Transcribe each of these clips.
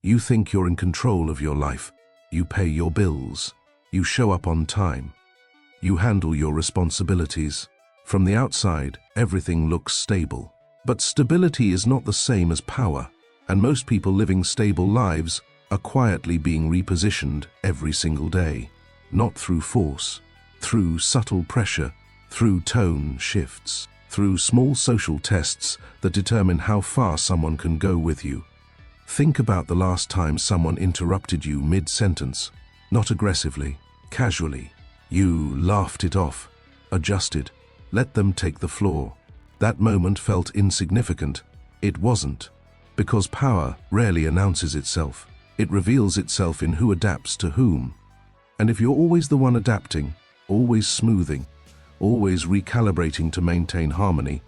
You think you're in control of your life. You pay your bills. You show up on time. You handle your responsibilities. From the outside, everything looks stable. But stability is not the same as power, and most people living stable lives are quietly being repositioned every single day. Not through force, through subtle pressure, through tone shifts, through small social tests that determine how far someone can go with you. Think about the last time someone interrupted you mid-sentence, not aggressively, casually. You laughed it off, adjusted, let them take the floor. That moment felt insignificant. It wasn't, because power rarely announces itself. It reveals itself in who adapts to whom. And if you're always the one adapting, always smoothing, always recalibrating to maintain harmony,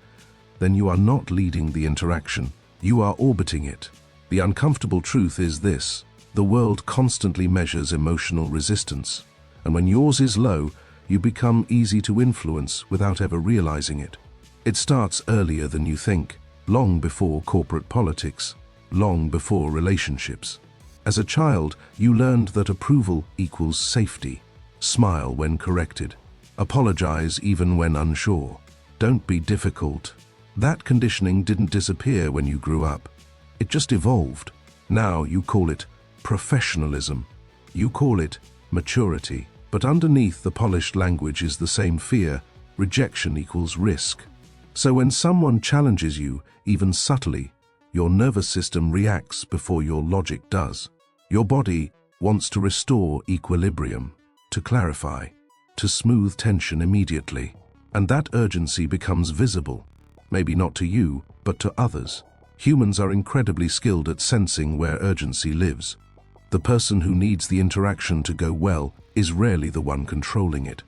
then you are not leading the interaction. You are orbiting it. The uncomfortable truth is this: the world constantly measures emotional resistance, and when yours is low, you become easy to influence without ever realizing it. It starts earlier than you think, long before corporate politics, long before relationships. As a child, you learned that approval equals safety. Smile when corrected. Apologize even when unsure. Don't be difficult. That conditioning didn't disappear when you grew up. It just evolved. Now you call it professionalism. You call it maturity. But underneath the polished language is the same fear. Rejection equals risk. So when someone challenges you, even subtly, your nervous system reacts before your logic does. Your body wants to restore equilibrium, to clarify, to smooth tension immediately. And that urgency becomes visible, maybe not to you, but to others. Humans are incredibly skilled at sensing where urgency lives. The person who needs the interaction to go well is rarely the one controlling it.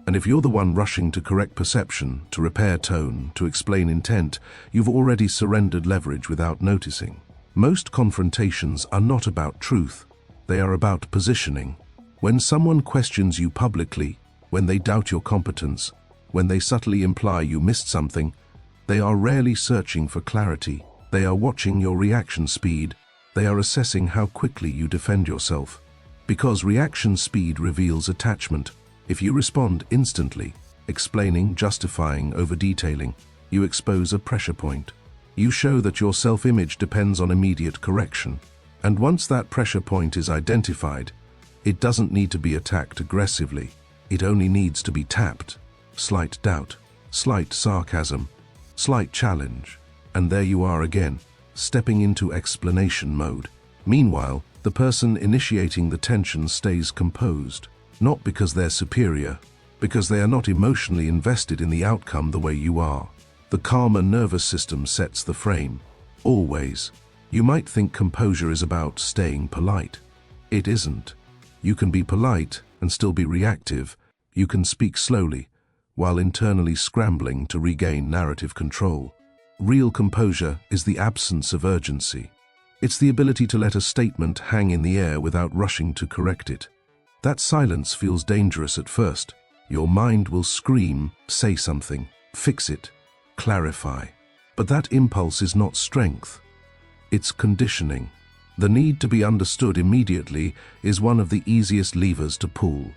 And if you're the one rushing to correct perception, to repair tone, to explain intent, you've already surrendered leverage without noticing. Most confrontations are not about truth. They are about positioning. When someone questions you publicly, when they doubt your competence, when they subtly imply you missed something, they are rarely searching for clarity. They are watching your reaction speed. They are assessing how quickly you defend yourself. Because reaction speed reveals attachment. If you respond instantly, explaining, justifying, over-detailing, you expose a pressure point. You show that your self-image depends on immediate correction. And once that pressure point is identified, it doesn't need to be attacked aggressively. It only needs to be tapped. Slight doubt, slight sarcasm, slight challenge. And there you are again, stepping into explanation mode. Meanwhile, the person initiating the tension stays composed. Not because they're superior, because they are not emotionally invested in the outcome the way you are. The calmer nervous system sets the frame. Always. You might think composure is about staying polite. It isn't. You can be polite and still be reactive. You can speak slowly, while internally scrambling to regain narrative control. Real composure is the absence of urgency. It's the ability to let a statement hang in the air without rushing to correct it. That silence feels dangerous at first. Your mind will scream, say something, fix it, clarify. But that impulse is not strength. It's conditioning. The need to be understood immediately is one of the easiest levers to pull.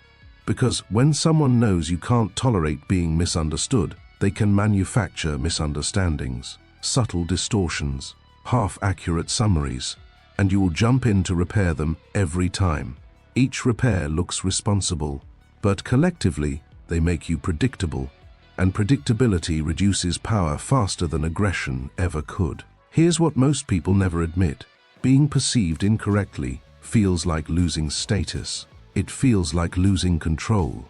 Because when someone knows you can't tolerate being misunderstood, they can manufacture misunderstandings, subtle distortions, half-accurate summaries, and you will jump in to repair them every time. Each repair looks responsible, but collectively, they make you predictable, and predictability reduces power faster than aggression ever could. Here's what most people never admit. Being perceived incorrectly feels like losing status. It feels like losing control.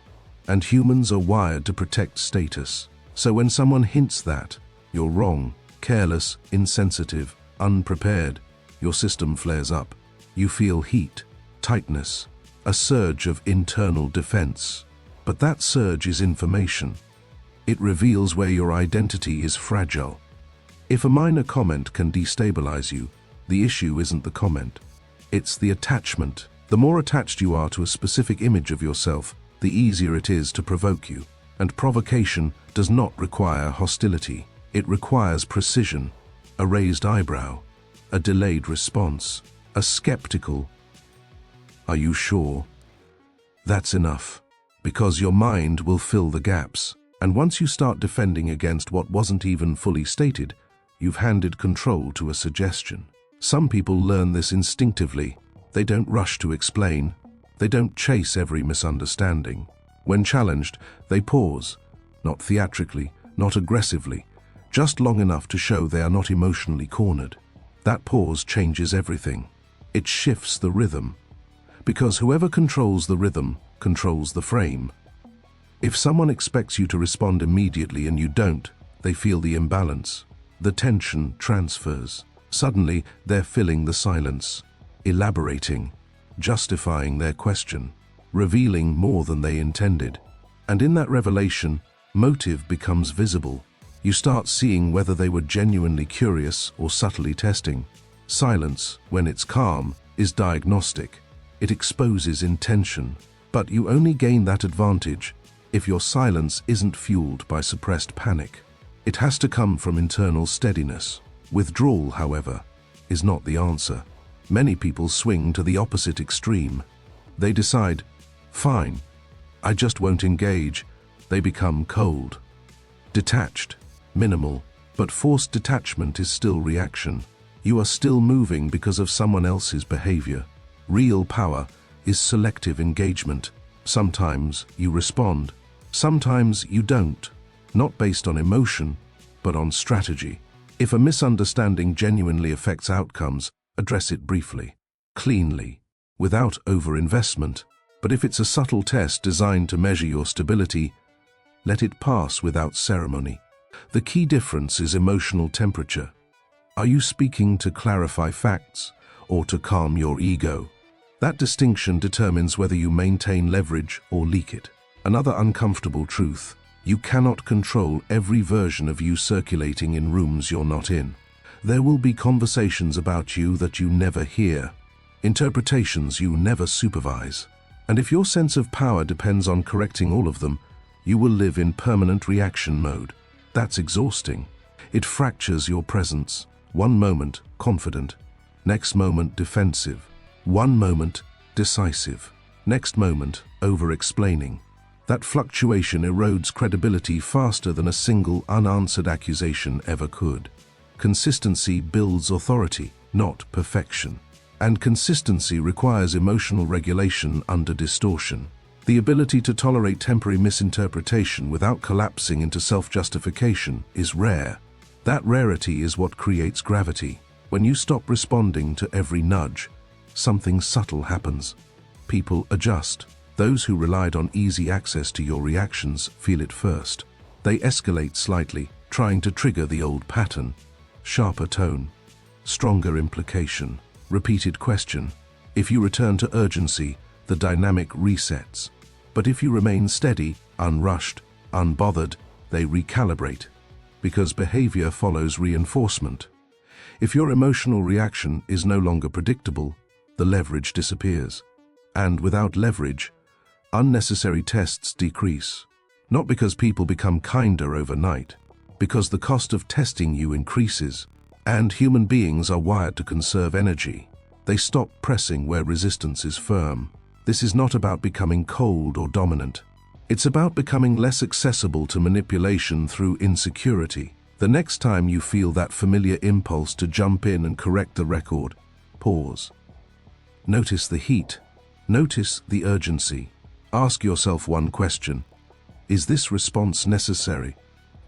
And humans are wired to protect status. So when someone hints that you're wrong, careless, insensitive, unprepared, your system flares up. You feel heat, tightness, a surge of internal defense. But that surge is information. It reveals where your identity is fragile. If a minor comment can destabilize you, the issue isn't the comment. It's the attachment. The more attached you are to a specific image of yourself, the easier it is to provoke you. And provocation does not require hostility. It requires precision, a raised eyebrow, a delayed response. a skeptical, "Are you sure?" That's enough, because your mind will fill the gaps. And once you start defending against what wasn't even fully stated, you've handed control to a suggestion. Some people learn this instinctively. They don't rush to explain. They don't chase every misunderstanding. When challenged, they pause, not theatrically, not aggressively, just long enough to show they are not emotionally cornered. That pause changes everything. It shifts the rhythm. Because whoever controls the rhythm controls the frame. If someone expects you to respond immediately and you don't, they feel the imbalance. The tension transfers. Suddenly, they're filling the silence, elaborating, justifying their question, revealing more than they intended. And in that revelation, motive becomes visible. You start seeing whether they were genuinely curious or subtly testing. Silence, when it's calm, is diagnostic. It exposes intention. But you only gain that advantage if your silence isn't fueled by suppressed panic. It has to come from internal steadiness. Withdrawal, however, is not the answer. Many people swing to the opposite extreme. They decide, "Fine, I just won't engage." They become cold, detached, minimal, but forced detachment is still reaction. You are still moving because of someone else's behavior. Real power is selective engagement. Sometimes you respond. Sometimes you don't, not based on emotion, but on strategy. If a misunderstanding genuinely affects outcomes, address it briefly, cleanly, without overinvestment. But if it's a subtle test designed to measure your stability, let it pass without ceremony. The key difference is emotional temperature. Are you speaking to clarify facts or to calm your ego? That distinction determines whether you maintain leverage or leak it. Another uncomfortable truth: you cannot control every version of you circulating in rooms you're not in. There will be conversations about you that you never hear, interpretations you never supervise. And if your sense of power depends on correcting all of them, you will live in permanent reaction mode. That's exhausting. It fractures your presence. One moment, confident. Next moment, defensive. One moment, decisive. Next moment, over-explaining. That fluctuation erodes credibility faster than a single unanswered accusation ever could. Consistency builds authority, not perfection. And consistency requires emotional regulation under distortion. The ability to tolerate temporary misinterpretation without collapsing into self-justification is rare. That rarity is what creates gravity. When you stop responding to every nudge, something subtle happens. People adjust. Those who relied on easy access to your reactions feel it first. They escalate slightly, trying to trigger the old pattern. Sharper tone, stronger implication, repeated question. If you return to urgency, the dynamic resets. But if you remain steady, unrushed, unbothered, they recalibrate. Because behavior follows reinforcement. If your emotional reaction is no longer predictable, the leverage disappears. And without leverage, unnecessary tests decrease. Not because people become kinder overnight, because the cost of testing you increases. And human beings are wired to conserve energy. They stop pressing where resistance is firm. This is not about becoming cold or dominant. It's about becoming less accessible to manipulation through insecurity. The next time you feel that familiar impulse to jump in and correct the record, pause. Notice the heat. Notice the urgency. Ask yourself one question. Is this response necessary,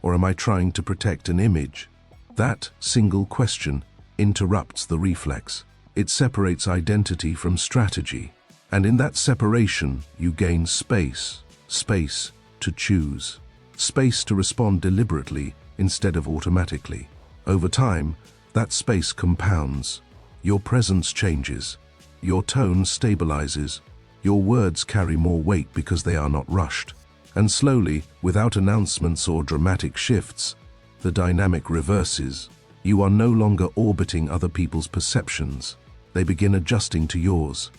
or am I trying to protect an image? That single question interrupts the reflex. It separates identity from strategy. And in that separation, you gain space. Space to choose. Space to respond deliberately instead of automatically. Over time, that space compounds. Your presence changes. Your tone stabilizes. Your words carry more weight because they are not rushed. And slowly, without announcements or dramatic shifts, the dynamic reverses. You are no longer orbiting other people's perceptions. They begin adjusting to yours.